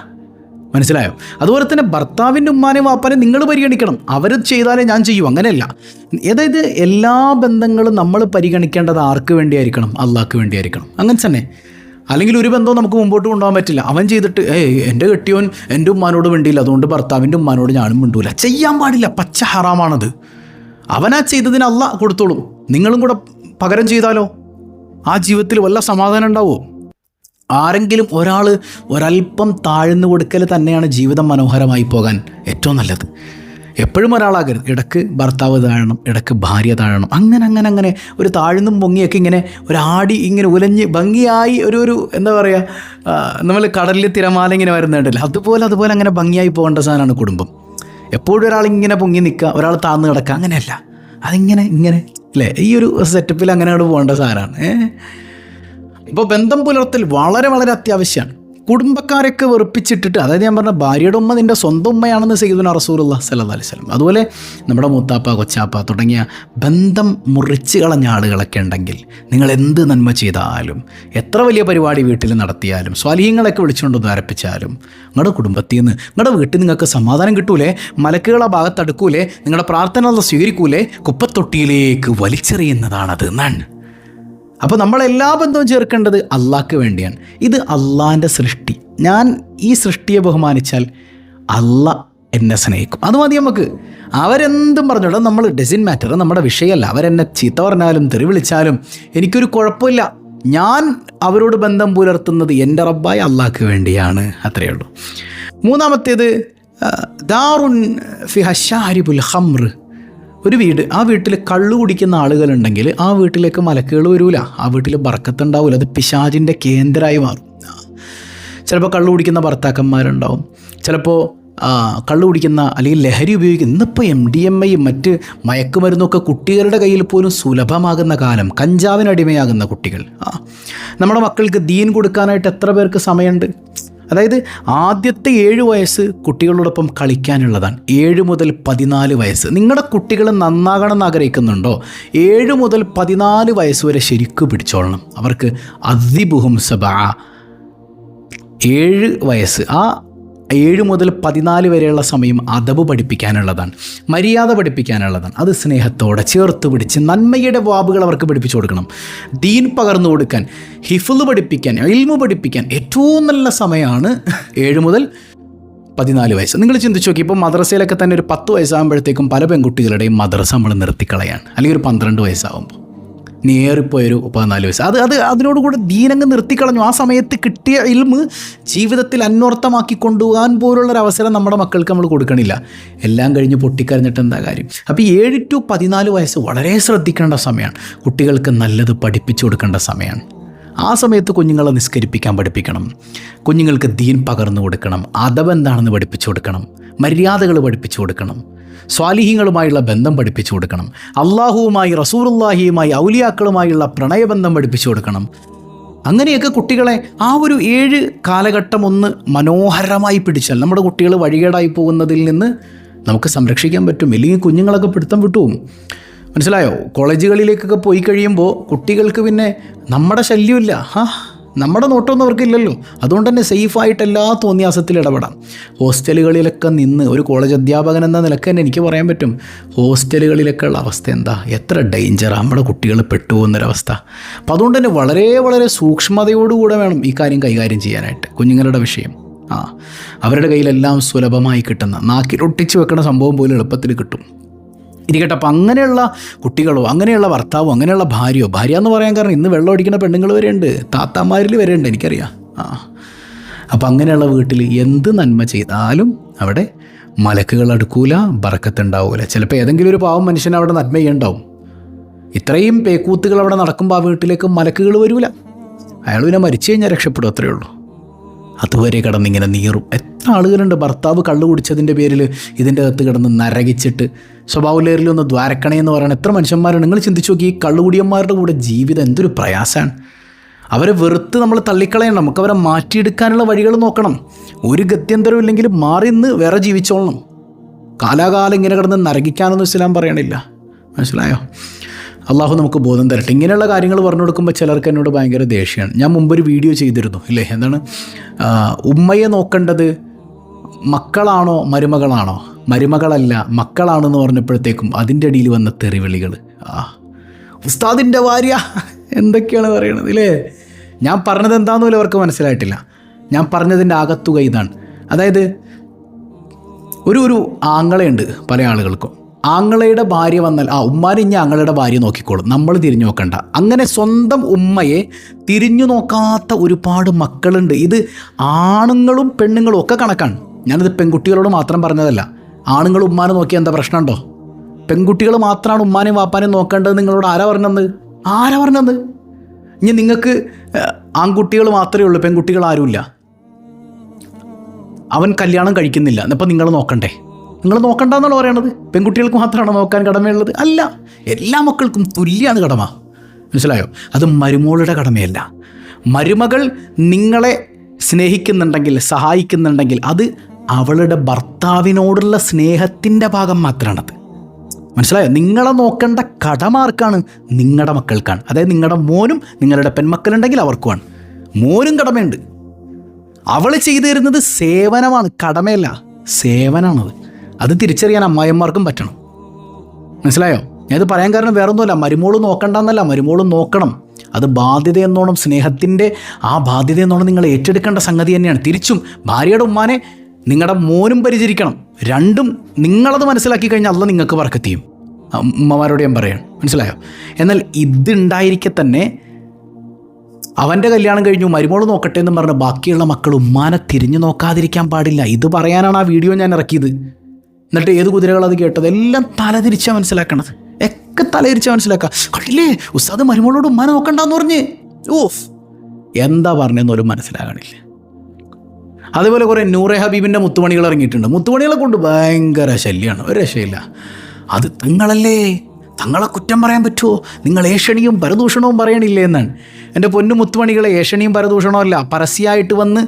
മനസ്സിലായോ? അതുപോലെ തന്നെ ഭർത്താവിൻ്റെ ഉമ്മാനെയും വാപ്പാനെയും നിങ്ങൾ പരിഗണിക്കണം. അവർ ചെയ്താലേ ഞാൻ ചെയ്യൂ, അങ്ങനെയല്ല. അതായത് എല്ലാ ബന്ധങ്ങളും നമ്മൾ പരിഗണിക്കേണ്ടത് ആർക്ക് വേണ്ടിയായിരിക്കണം? അള്ളാഹ്ക്ക് വേണ്ടിയായിരിക്കണം. അങ്ങനെ തന്നെ. അല്ലെങ്കിൽ ഒരു ബന്ധവും നമുക്ക് മുമ്പോട്ട് കൊണ്ടുപോകാൻ പറ്റില്ല. അവൻ ചെയ്തിട്ട് എൻ്റെ കെട്ടിയോൻ എൻ്റെ ഉമ്മാനോട് മിണ്ടിയില്ല, അതുകൊണ്ട് ഭർത്താവിൻ്റെ ഉമ്മാനോട് ഞാനും മിണ്ടൂല. ചെയ്യാൻ പാടില്ല, പച്ച ഹറാമാണത്. അവനാ ചെയ്തതിന് അള്ളാഹ് കൊടുത്തോളും. നിങ്ങളും കൂടെ പകരം ചെയ്താലോ ആ ജീവിതത്തിൽ വല്ല സമാധാനം ഉണ്ടാവുമോ? ആരെങ്കിലും ഒരാൾ ഒരല്പം താഴ്ന്നു കൊടുക്കൽ തന്നെയാണ് ജീവിതം മനോഹരമായി പോകാൻ ഏറ്റവും നല്ലത്. എപ്പോഴും ഒരാളാകരുത്. ഇടയ്ക്ക് ഭർത്താവ് താഴണം, ഇടയ്ക്ക് ഭാര്യ താഴണം. അങ്ങനെ ഒരു താഴ്ന്നും പൊങ്ങിയൊക്കെ ഇങ്ങനെ ഒരാടി ഇങ്ങനെ ഉലഞ്ഞ് ഭംഗിയായി ഒരു എന്താ പറയുക, നമ്മൾ കടലിൽ തിരമാല ഇങ്ങനെ വരുന്നുണ്ടല്ലോ, അതുപോലെ അങ്ങനെ ഭംഗിയായി പോകേണ്ട സാധനമാണ് കുടുംബം. എപ്പോഴും ഒരാളിങ്ങനെ പൊങ്ങി നിൽക്കുക, ഒരാൾ താഴ്ന്നു കിടക്കുക, അങ്ങനെയല്ല. അതിങ്ങനെ അല്ലേ, ഈ ഒരു സെറ്റപ്പിൽ അങ്ങനെ പോകേണ്ട സാധനമാണ്. ഇപ്പോൾ ബന്ധം പുലർത്തൽ വളരെ വളരെ അത്യാവശ്യമാണ്. കുടുംബക്കാരൊക്കെ വെറുപ്പിച്ചിട്ടിട്ട്, അതായത് ഞാൻ പറഞ്ഞ ഭാര്യയുടെ ഉമ്മ നിൻ്റെ സ്വന്തം ഉമ്മയാണെന്ന് സയ്യിദുനാ റസൂലുള്ളാഹി സ്വല്ലല്ലാഹു അലൈഹി വസല്ലം. അതുപോലെ നമ്മുടെ മൂത്താപ്പ, കൊച്ചാപ്പ തുടങ്ങിയ ബന്ധം മുറിച്ച് കളഞ്ഞ ആളുകളൊക്കെ ഉണ്ടെങ്കിൽ നിങ്ങൾ എന്ത് നന്മ ചെയ്താലും, എത്ര വലിയ പരിപാടി വീട്ടിൽ നടത്തിയാലും, സ്വാലിഹീങ്ങളൊക്കെ വിളിച്ചുകൊണ്ട് ധാരപ്പിച്ചാലും, നിങ്ങളുടെ കുടുംബത്തിൽ നിന്ന്, നിങ്ങളുടെ വീട്ടിൽ നിങ്ങൾക്ക് സമാധാനം കിട്ടൂലേ, മലക്കുകൾ ആ ഭാഗത്തടുക്കൂലേ, നിങ്ങളുടെ പ്രാർത്ഥന സ്വീകരിക്കൂലേ, കുപ്പത്തൊട്ടിയിലേക്ക് വലിച്ചെറിയുന്നതാണത് എന്നാണ്. അപ്പോൾ നമ്മളെല്ലാ ബന്ധവും ചേർക്കേണ്ടത് അള്ളാഹ്ക്ക് വേണ്ടിയാണ്. ഇത് അള്ളാഹിൻ്റെ സൃഷ്ടി. ഞാൻ ഈ സൃഷ്ടിയെ ബഹുമാനിച്ചാൽ അള്ളാഹ് എന്നെ സ്നേഹിക്കും. അത് മതി നമുക്ക്. അവരെന്തും പറഞ്ഞോളൂ, നമ്മൾ ഡസൻ മാറ്റർ, നമ്മുടെ വിഷയമല്ല. അവരെന്നെ ചീത്ത പറഞ്ഞാലും തെറി വിളിച്ചാലും എനിക്കൊരു കുഴപ്പമില്ല. ഞാൻ അവരോട് ബന്ധം പുലർത്തുന്നത് എൻ്റെ റബ്ബായ അള്ളാഹ്ക്ക് വേണ്ടിയാണ്. അത്രയേ ഉള്ളൂ. മൂന്നാമത്തേത്, ദാറുൻ ഫിഹ ശാരിബുൽ ഖംർ. ഒരു വീട്, ആ വീട്ടിൽ കള്ളു കുടിക്കുന്ന ആളുകളുണ്ടെങ്കിൽ ആ വീട്ടിലേക്ക് മലക്കുകൾ വരില്ല, ആ വീട്ടിൽ ബർക്കത്തുണ്ടാവില്ല. അത് പിശാചിൻ്റെ കേന്ദ്രമായി മാറും. ചിലപ്പോൾ കള്ളു കുടിക്കുന്ന ഭർത്താക്കന്മാരുണ്ടാവും, ചിലപ്പോൾ കള്ളു കുടിക്കുന്ന അല്ലെങ്കിൽ ലഹരി ഉപയോഗിക്കുന്ന, ഇന്നിപ്പോൾ MDMA മറ്റ് മയക്കുമരുന്നൊക്കെ കുട്ടികളുടെ കയ്യിൽ പോലും സുലഭമാകുന്ന കാലം, കഞ്ചാവിനടിമയാകുന്ന കുട്ടികൾ. നമ്മുടെ മക്കൾക്ക് ദീൻ കൊടുക്കാനായിട്ട് എത്ര പേർക്ക് സമയമുണ്ട് അതായത് ആദ്യത്തെ 7 വയസ്സ് കുട്ടികളോടൊപ്പം കളിക്കാനുള്ളതാണ്. 7 മുതൽ 14 വയസ്സ്. നിങ്ങളുടെ കുട്ടികൾ നന്നാകണം എന്ന് ആഗ്രഹിക്കുന്നുണ്ടോ? 7 മുതൽ 14 വയസ്സ് വരെ ശരിക്കും പിടിച്ചോളണം. അവർക്ക് അദ്ദിബുഹും സബഅ, 7 വയസ്സ്, ആ 7 മുതൽ 14 വരെയുള്ള സമയം അദബ് പഠിപ്പിക്കാനുള്ളതാണ്, മര്യാദ പഠിപ്പിക്കാനുള്ളതാണ്. അത് സ്നേഹത്തോടെ ചേർത്ത് പിടിച്ച് നന്മയുടെ വാബുകൾ അവർക്ക് പഠിപ്പിച്ചു കൊടുക്കണം. ദീൻ പകർന്നു കൊടുക്കാൻ, ഹിഫ്ള് പഠിപ്പിക്കാൻ, ഇൽമു പഠിപ്പിക്കാൻ ഏറ്റവും നല്ല സമയമാണ് 7 മുതൽ 14 വയസ്സ്. നിങ്ങൾ ചിന്തിച്ച് നോക്കി, ഇപ്പോൾ മദ്രസയിലൊക്കെ തന്നെ ഒരു 10 വയസ്സാകുമ്പോഴത്തേക്കും പല പെൺകുട്ടികളുടെയും മദ്രസ നമ്മൾ നിർത്തിക്കളയാണ്, അല്ലെങ്കിൽ ഒരു 12 വയസ്സാകുമ്പോൾ, നേറിപ്പോയൊരു 14 വയസ്സ്. അതിനോടുകൂടെ ദീനങ്ങ് നിർത്തിക്കളഞ്ഞു. ആ സമയത്ത് കിട്ടിയ ഇൽമ് ജീവിതത്തിൽ അന്വർത്ഥമാക്കി കൊണ്ടുപോകാൻ പോലുള്ളൊരവസരം നമ്മുടെ മക്കൾക്ക് നമ്മൾ കൊടുക്കണില്ല. എല്ലാം കഴിഞ്ഞ് പൊട്ടിക്കരഞ്ഞിട്ട് എന്താ കാര്യം? അപ്പോൾ 7 to 14 വയസ്സ് വളരെ ശ്രദ്ധിക്കേണ്ട സമയമാണ്. കുട്ടികൾക്ക് നല്ലത് പഠിപ്പിച്ചു കൊടുക്കേണ്ട സമയമാണ്. ആ സമയത്ത് കുഞ്ഞുങ്ങളെ നിസ്കരിപ്പിക്കാൻ പഠിപ്പിക്കണം, കുഞ്ഞുങ്ങൾക്ക് ദീൻ പകർന്നു കൊടുക്കണം, അദബ് എന്താണെന്ന് പഠിപ്പിച്ചു കൊടുക്കണം, മര്യാദകൾ പഠിപ്പിച്ചു കൊടുക്കണം, സ്വാലിഹീങ്ങളുമായുള്ള ബന്ധം പഠിപ്പിച്ചു കൊടുക്കണം, അള്ളാഹുവുമായി, റസൂലുള്ളാഹിയുമായി, ഔലിയാക്കളുമായുള്ള പ്രണയബന്ധം പഠിപ്പിച്ചു കൊടുക്കണം. അങ്ങനെയൊക്കെ കുട്ടികളെ ആ ഒരു 7 കാലഘട്ടം ഒന്ന് മനോഹരമായി പിടിച്ചാൽ നമ്മുടെ കുട്ടികൾ വഴികേടായി പോകുന്നതിൽ നിന്ന് നമുക്ക് സംരക്ഷിക്കാൻ പറ്റും. ഇല്ലെങ്കിൽ കുഞ്ഞുങ്ങളൊക്കെ പിടുത്തം വിട്ടുപോകും. മനസ്സിലായോ? കോളേജുകളിലേക്കൊക്കെ പോയി കഴിയുമ്പോൾ കുട്ടികൾക്ക് പിന്നെ നമ്മുടെ ശല്യമില്ല, നമ്മുടെ നോട്ടമൊന്നും അവർക്കില്ലല്ലോ. അതുകൊണ്ട് തന്നെ സേഫായിട്ട് എല്ലാ തോന്നിയാസത്തിൽ ഇടപെടാം. ഹോസ്റ്റലുകളിലൊക്കെ നിന്ന് ഒരു കോളേജ് അധ്യാപകൻ എന്ന നിലക്ക് തന്നെ എനിക്ക് പറയാൻ പറ്റും, ഹോസ്റ്റലുകളിലൊക്കെ ഉള്ള അവസ്ഥ എന്താ, എത്ര ഡേഞ്ചറാണ് നമ്മുടെ കുട്ടികൾ പെട്ടുപോകുന്നൊരവസ്ഥ. അപ്പോൾ അതുകൊണ്ട് തന്നെ വളരെ വളരെ സൂക്ഷ്മതയോടുകൂടെ വേണം ഈ കാര്യം കൈകാര്യം ചെയ്യാനായിട്ട്. കുഞ്ഞുങ്ങളുടെ വിഷയം അവരുടെ കയ്യിലെല്ലാം സുലഭമായി കിട്ടുന്ന, നാക്കിലൊട്ടിച്ച് വെക്കുന്ന സംഭവം പോലും എളുപ്പത്തിൽ കിട്ടും. ഇരിക്കട്ടെ. അപ്പം അങ്ങനെയുള്ള കുട്ടികളോ, അങ്ങനെയുള്ള ഭർത്താവോ, അങ്ങനെയുള്ള ഭാര്യ എന്ന് പറയാൻ കാരണം ഇന്ന് വെള്ളം അടിക്കുന്ന പെണ്ണുങ്ങൾ വരെ ഉണ്ട്, താത്താമാരിൽ വരെ ഉണ്ട്, എനിക്കറിയാം. അപ്പം അങ്ങനെയുള്ള വീട്ടിൽ എന്ത് നന്മ ചെയ്താലും അവിടെ മലക്കുകൾ അടുക്കൂല, ബറക്കത്തുണ്ടാവൂല. ചിലപ്പോൾ ഏതെങ്കിലും ഒരു പാവം മനുഷ്യൻ അവിടെ നന്മ ചെയ്യുന്നുണ്ടാവും. ഇത്രയും പേക്കൂത്തുകൾ അവിടെ നടക്കുമ്പോൾ ആ വീട്ടിലേക്ക് മലക്കുകൾ വരൂല. അയാൾ പിന്നെ മരിച്ചു കഴിഞ്ഞാൽ രക്ഷപ്പെടും, അത്രയേ ഉള്ളൂ. അതുവരെ കിടന്നിങ്ങനെ നീറും. എത്ര ആളുകളുണ്ട് ഭർത്താവ് കള്ളു കുടിച്ചതിൻ്റെ പേരിൽ ഇതിൻ്റെ അകത്ത് കിടന്ന് നരകിച്ചിട്ട് സ്വഭാവലേറിൽ ഒന്ന് ദ്വാരക്കണേ എന്ന് പറയുന്നത് എത്ര മനുഷ്യന്മാരാണ്. നിങ്ങൾ ചിന്തിച്ചു നോക്കി, ഈ കള്ളുകുടിയന്മാരുടെ കൂടെ ജീവിതം എന്തൊരു പ്രയാസമാണ്. അവരെ വെറുത്ത് നമ്മൾ തള്ളിക്കളയണം, നമുക്ക് അവരെ മാറ്റിയെടുക്കാനുള്ള വഴികൾ നോക്കണം. ഒരു ഗത്യന്തരം ഇല്ലെങ്കിൽ മാറി നിന്ന് വേറെ ജീവിച്ചോളണം. കാലാകാലം ഇങ്ങനെ കിടന്ന് നരകിക്കാനൊന്നും ഇസ്ലാം പറയണില്ല. മനസ്സിലായോ? അള്ളാഹു നമുക്ക് ബോധം തരട്ടെ. ഇങ്ങനെയുള്ള കാര്യങ്ങൾ പറഞ്ഞു കൊടുക്കുമ്പോൾ ചിലർക്ക് എന്നോട് ഭയങ്കര ദേഷ്യമാണ്. ഞാൻ മുമ്പൊരു വീഡിയോ ചെയ്തിരുന്നു ഇല്ലേ, എന്താണ് ഉമ്മയെ നോക്കേണ്ടത് മക്കളാണോ മരുമകളാണോ? മരുമകളല്ല മക്കളാണെന്ന് പറഞ്ഞപ്പോഴത്തേക്കും അതിൻ്റെ ഇടയിൽ വന്ന തെറിവിളികൾ. ഉസ്താദിൻ്റെ ഭാര്യ എന്തൊക്കെയാണ് പറയണത് ഇല്ലേ? ഞാൻ പറഞ്ഞത് എന്താണെന്ന് പോലും അവർക്ക് മനസ്സിലായിട്ടില്ല. ഞാൻ പറഞ്ഞതിൻ്റെ ആകത്തുക ഇതാണ്. അതായത് ഒരു ആങ്ങളയുണ്ട് പല ആളുകൾക്കും. ആങ്ങളയുടെ ഭാര്യ വന്നാൽ ഉമ്മാനെ ഇനി ആങ്ങളുടെ ഭാര്യ നോക്കിക്കോളും, നമ്മൾ തിരിഞ്ഞു നോക്കണ്ട. അങ്ങനെ സ്വന്തം ഉമ്മയെ തിരിഞ്ഞു നോക്കാത്ത ഒരുപാട് മക്കളുണ്ട്. ഇത് ആണുങ്ങളും പെണ്ണുങ്ങളും ഒക്കെ കണക്കാണ്. ഞാനിത് പെൺകുട്ടികളോട് മാത്രം പറഞ്ഞതല്ല. ആണുങ്ങൾ ഉമ്മാനെ നോക്കിയാൽ എന്താ പ്രശ്നമുണ്ടോ? പെൺകുട്ടികൾ മാത്രമാണ് ഉമ്മാനെയും വാപ്പാനെയും നോക്കേണ്ടത്. നിങ്ങളോട് ആരാ പറഞ്ഞത്? ഇനി നിങ്ങൾക്ക് ആൺകുട്ടികൾ മാത്രമേ ഉള്ളൂ, പെൺകുട്ടികൾ ആരുമില്ല. അവൻ കല്യാണം കഴിക്കുന്നില്ല, എന്നപ്പോൾ നിങ്ങൾ നോക്കണ്ടേ? നിങ്ങൾ നോക്കണ്ടെന്നാണ് പറയണത്. പെൺകുട്ടികൾക്ക് മാത്രമാണോ നോക്കാൻ കടമയുള്ളത്? അല്ല, എല്ലാ മക്കൾക്കും തുല്യമാണ് കടമ. മനസ്സിലായോ? അത് മരുമോളുടെ കടമയല്ല. മരുമകൾ നിങ്ങളെ സ്നേഹിക്കുന്നുണ്ടെങ്കിൽ, സഹായിക്കുന്നുണ്ടെങ്കിൽ അത് അവളുടെ ഭർത്താവിനോടുള്ള സ്നേഹത്തിൻ്റെ ഭാഗം മാത്രമാണത്. മനസ്സിലായോ? നിങ്ങളെ നോക്കേണ്ട കടമാർക്കാണ്? നിങ്ങളുടെ മക്കൾക്കാണ്. അതായത് നിങ്ങളുടെ മോനും നിങ്ങളുടെ പെൺമക്കളുണ്ടെങ്കിൽ അവർക്കുമാണ്. മോനും കടമയുണ്ട്. അവൾ ചെയ്തു തരുന്നത് സേവനമാണ്, കടമയല്ല, സേവനമാണത്. അത് തിരിച്ചറിയാൻ അമ്മായിയന്മാർക്കും പറ്റണം. മനസ്സിലായോ? ഞാനിത് പറയാൻ കാരണം വേറൊന്നുമല്ല, മരുമോള് നോക്കണ്ടെന്നല്ല, മരുമോള് നോക്കണം. അത് ബാധ്യതയെന്നോണം, സ്നേഹത്തിൻ്റെ ആ ബാധ്യതയെന്നോണം നിങ്ങൾ ഏറ്റെടുക്കേണ്ട സംഗതി തന്നെയാണ്. തിരിച്ചും ഭാര്യയുടെ ഉമ്മാനെ നിങ്ങളുടെ മോനും പരിചരിക്കണം. രണ്ടും നിങ്ങളത് മനസ്സിലാക്കി കഴിഞ്ഞാൽ അള്ളാഹ് നിങ്ങൾക്ക് ബർക്കത്ത് ചെയ്യും. ഉമ്മമാരോട് ഞാൻ പറയാണ്. മനസ്സിലായോ? എന്നാൽ ഇതുണ്ടായിരിക്കെ തന്നെ അവൻ്റെ കല്യാണം കഴിഞ്ഞു, മരുമോള് നോക്കട്ടെ എന്നും പറഞ്ഞ് ബാക്കിയുള്ള മക്കൾ ഉമ്മാനെ തിരിഞ്ഞു നോക്കാതിരിക്കാൻ പാടില്ല. ഇത് പറയാനാണ് ആ വീഡിയോ ഞാൻ ഇറക്കിയത്. എന്നിട്ട് ഏത് കുതിരകളത് കേട്ടത്? എല്ലാം തലതിരിച്ചാണ് മനസ്സിലാക്കണത്. ഒക്കെ തലതിരിച്ചാണ് മനസ്സിലാക്കുക. കണ്ടില്ലേ ഉസ്താദ് മരുമോളോട് ഉമ്മാനെ നോക്കണ്ടെന്ന് പറഞ്ഞ്, എന്താ പറഞ്ഞെന്നൊരു മനസ്സിലാകണില്ല. അതുപോലെ കുറേ നൂറെ ഹബീബിൻ്റെ മുത്തുമണികൾ ഇറങ്ങിയിട്ടുണ്ട്. മുത്തുമണികളെ കൊണ്ട് ഭയങ്കര ശല്യമാണ്, ഒരു രക്ഷയില്ല. അത് തങ്ങളല്ലേ, തങ്ങളെ കുറ്റം പറയാൻ പറ്റുമോ? നിങ്ങൾ ഏഷണിയും പരദൂഷണവും പറയണില്ലേ എന്നാണ്. എൻ്റെ പൊന്നു മുത്തുമണികളെ, ഏഷണിയും പരദൂഷണവും അല്ല, പരസ്യമായിട്ട് വന്ന്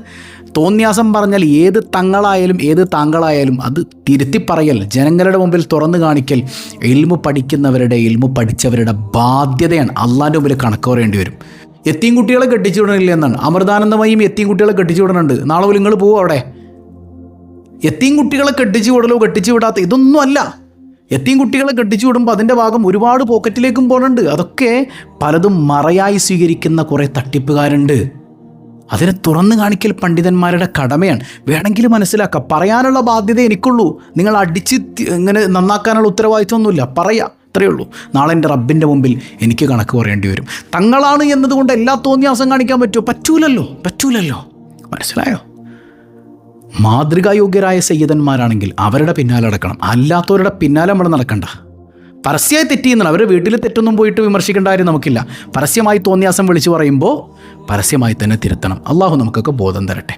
തോന്നിയാസം പറഞ്ഞാൽ ഏത് തങ്ങളായാലും ഏത് താങ്കളായാലും അത് തിരുത്തി പറയൽ, ജനങ്ങളുടെ മുമ്പിൽ തുറന്നു കാണിക്കൽ ഇൽമു പഠിക്കുന്നവരുടെ, ഇൽമു പഠിച്ചവരുടെ ബാധ്യതയാണ്. അള്ളാൻ്റെ മുമ്പിൽ കണക്ക് പറയേണ്ടി വരും. എത്തീം കുട്ടികളെ കെട്ടിച്ചു വിടണില്ല എന്നാണ്. അമൃതാനന്ദമയും എത്തീം കുട്ടികളെ കെട്ടിച്ചു വിടുന്നുണ്ട്. നാളെ പോലും നിങ്ങൾ പോവും അവിടെ. എത്തീം കുട്ടികളെ കെട്ടിച്ചു വിടലോ കെട്ടിച്ചു വിടാത്ത ഇതൊന്നും അല്ല. എത്തീം കുട്ടികളെ കെട്ടിച്ചു വിടുമ്പോൾ അതിൻ്റെ ഭാഗം ഒരുപാട് പോക്കറ്റിലേക്കും പോകുന്നുണ്ട്. അതൊക്കെ പലതും മറയായി സ്വീകരിക്കുന്ന കുറേ തട്ടിപ്പുകാരുണ്ട്. അതിനെ തുറന്നു കാണിക്കൽ പണ്ഡിതന്മാരുടെ കടമയാണ്. വേണമെങ്കിൽ മനസ്സിലാക്കാം, പറയാനുള്ള ബാധ്യത എനിക്കുള്ളൂ. നിങ്ങൾ അടിച്ച് ഇങ്ങനെ നന്നാക്കാനുള്ള ഉത്തരവാദിത്വമൊന്നുമില്ല. പറയാം, അത്രയേ ഉള്ളൂ. നാളെ എൻ്റെ റബ്ബിൻ്റെ മുമ്പിൽ എനിക്ക് കണക്ക് പറയേണ്ടി വരും. തങ്ങളാണ് എന്നതുകൊണ്ട് എല്ലാ തോന്നിയാസം കാണിക്കാൻ പറ്റുമോ? പറ്റൂലല്ലോ. മനസ്സിലായോ? മാതൃകായോഗ്യരായ സയ്യിദന്മാരാണെങ്കിൽ അവരുടെ പിന്നാലെ നടക്കണം, അല്ലാത്തവരുടെ പിന്നാലെ നമ്മൾ നടക്കണ്ട. പരസ്യമായി തെറ്റിയെന്നാണ്. അവരുടെ വീട്ടിൽ തെറ്റൊന്നും പോയിട്ട് വിമർശിക്കേണ്ട കാര്യം നമുക്കില്ല. പരസ്യമായി തോന്നിയാസം വിളിച്ചു പറയുമ്പോൾ പരസ്യമായി തന്നെ തിരുത്തണം. അള്ളാഹു നമുക്കൊക്കെ ബോധം തരട്ടെ.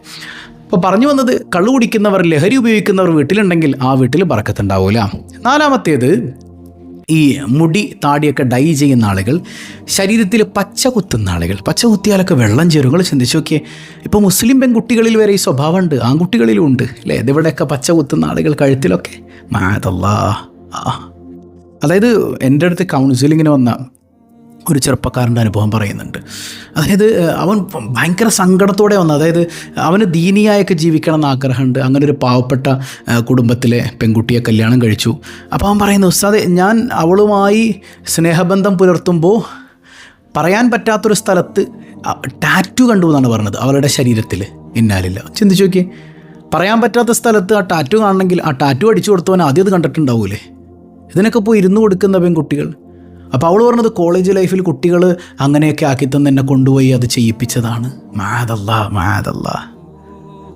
അപ്പോൾ പറഞ്ഞു വന്നത്, കള്ളു കുടിക്കുന്നവർ, ലഹരി ഉപയോഗിക്കുന്നവർ വീട്ടിലുണ്ടെങ്കിൽ ആ വീട്ടിൽ ബറക്കത്തുണ്ടാവില്ല. നാലാമത്തേത്, ഈ മുടി താടിയൊക്കെ ഡൈ ചെയ്യുന്ന ആളുകൾ, ശരീരത്തിൽ പച്ച കുത്തുന്ന ആളുകൾ. പച്ച കുത്തിയാലൊക്കെ വെള്ളം ചേരും. നിങ്ങൾ ചിന്തിച്ചു നോക്കിയേ, ഇപ്പോൾ മുസ്ലിം പെൺകുട്ടികളിൽ വരെ ഈ സ്വഭാവമുണ്ട്, ആൺകുട്ടികളിലും ഉണ്ട് അല്ലേ? ഇതിവിടെയൊക്കെ പച്ച കുത്തുന്ന ആളുകൾ കഴുത്തിലൊക്കെ. മാതല്ലാ. അതായത് എൻ്റെ അടുത്ത് കൗൺസിലിങ്ങിന് വന്ന ഒരു ചെറുപ്പക്കാരൻ്റെ അനുഭവം പറയുന്നുണ്ട്. അതായത് അവൻ ഭയങ്കര സങ്കടത്തോടെ വന്നു. അതായത് അവന് ദീനിയായൊക്കെ ജീവിക്കണം എന്ന് ആഗ്രഹമുണ്ട്. അങ്ങനെ ഒരു പാവപ്പെട്ട കുടുംബത്തിലെ പെൺകുട്ടിയെ കല്യാണം കഴിച്ചു. അപ്പോൾ അവൻ പറയുന്നു, ഉസ്താദേ, ഞാൻ അവളുമായി സ്നേഹബന്ധം പുലർത്തുമ്പോൾ പറയാൻ പറ്റാത്തൊരു സ്ഥലത്ത് ടാറ്റു കണ്ടു എന്നാണ് പറഞ്ഞത്, അവളുടെ ശരീരത്തിൽ. ഇന്നാലില്ല. ചിന്തിച്ചു നോക്കിയേ, പറയാൻ പറ്റാത്ത സ്ഥലത്ത് ആ ടാറ്റു കാണണമെങ്കിൽ ആ ടാറ്റു അടിച്ചു കൊടുത്തവൻ ആദ്യം അത് കണ്ടിട്ടുണ്ടാവൂലേ? ഇതിനൊക്കെ പോയി ഇരുന്ന് കൊടുക്കുന്ന പെൺകുട്ടികൾ. അപ്പോൾ അവൾ പറഞ്ഞത്, കോളേജ് ലൈഫിൽ കുട്ടികൾ അങ്ങനെയൊക്കെ ആക്കി തന്നെ എന്നെ കൊണ്ടുപോയി അത് ചെയ്യിപ്പിച്ചതാണ്. മാതല്ലാ.